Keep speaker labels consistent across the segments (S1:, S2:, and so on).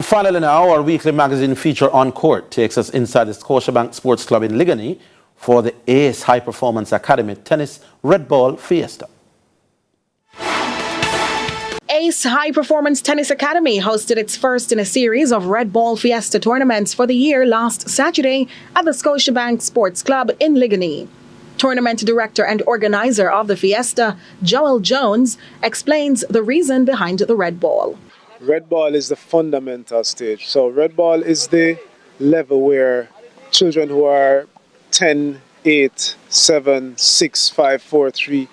S1: Finally now, our weekly magazine feature On Court takes us inside the Scotiabank Sports Club in Ligony for the ACE High Performance Academy Tennis Red Ball Fiesta.
S2: ACE High Performance Tennis Academy hosted its first in a series of Red Ball Fiesta tournaments for the year last Saturday at the Scotiabank Sports Club in Ligony. Tournament director and organizer of the Fiesta, Joel Jones, explains the reason behind the Red Ball.
S3: Red Ball is the fundamental stage. So Red Ball is the level where children who are 10, 8, 7, 6, 5, 4, 3,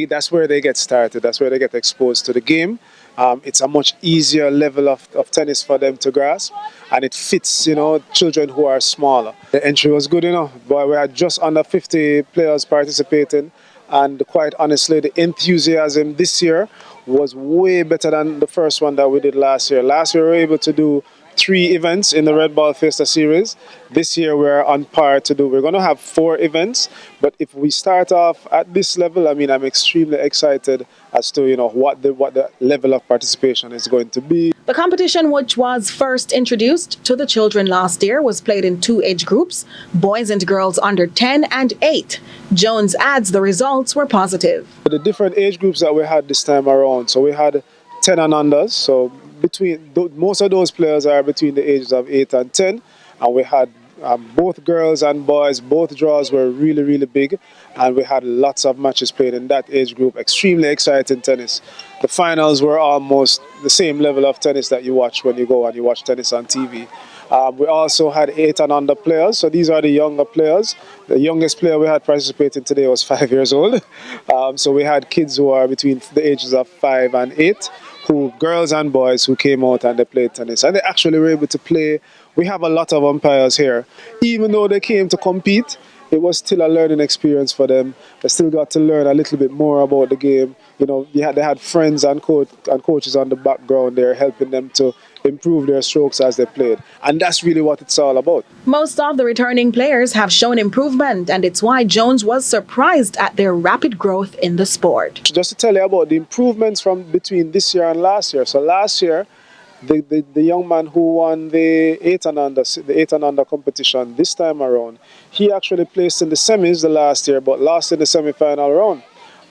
S3: that's where they get started. That's where they get exposed to the game. It's a much easier level of tennis for them to grasp, and it fits, children who are smaller. The entry was good, but we had just under 50 players participating, and quite honestly, the enthusiasm this year was way better than the first one that we did last year. Last year, we were able to do 3 events in the Red Ball Fiesta series. This year, we're on par to do. We're going to have 4 events, but if we start off at this level, I'm extremely excited as to what the level of participation is going to be.
S2: The competition, which was first introduced to the children last year, was played in 2 age groups, boys and girls under 10 and 8. Jones adds the results were positive.
S3: The different age groups that we had this time around, so we had 10 and unders, so most of those players are between the ages of 8 and 10, and we had both girls and boys. Both draws were really, really big, and we had lots of matches played in that age group. Extremely exciting tennis. The finals were almost the same level of tennis that you watch when you go and you watch tennis on TV. We also had 8 and under players, so these are the younger players. The youngest player we had participating today was 5 years old. So we had kids who are between the ages of 5 and 8, girls and boys who came out and they played tennis. And they actually were able to play. We have a lot of umpires here. Even though they came to compete, it was still a learning experience for them. They still got to learn a little bit more about the game. They had friends and coaches on the background there helping them to improve their strokes as they played. And that's really what it's all about.
S2: Most of the returning players have shown improvement, and it's why Jones was surprised at their rapid growth in the sport.
S3: Just to tell you about the improvements from between this year and last year. So last year, the young man who won the 8 and under competition this time around, he actually placed in the semis the last year, but lost in the semi-final round.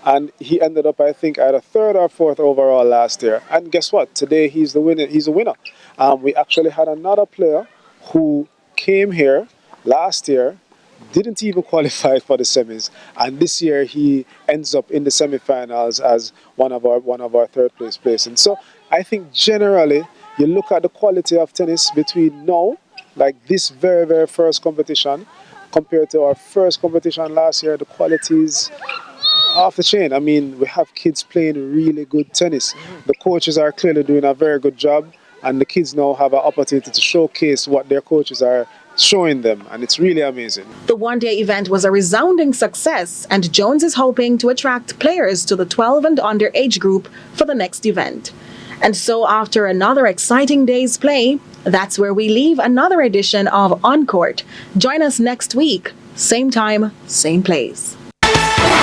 S3: And he ended up, I think, either 3rd or 4th overall last year. And guess what? Today he's the winner. He's a winner. We actually had another player who came here last year, didn't even qualify for the semis, and this year he ends up in the semi-finals as one of our 3rd place placings. So I think generally you look at the quality of tennis between now, like this very, very first competition, compared to our first competition last year, the quality is off the chain. We have kids playing really good tennis. The coaches are clearly doing a very good job, and the kids now have an opportunity to showcase what their coaches are showing them, and it's really amazing.
S2: The one-day event was a resounding success, and Jones is hoping to attract players to the 12 and under age group for the next event. And so after another exciting day's play, that's where we leave another edition of On Court. Join us next week, same time, same place.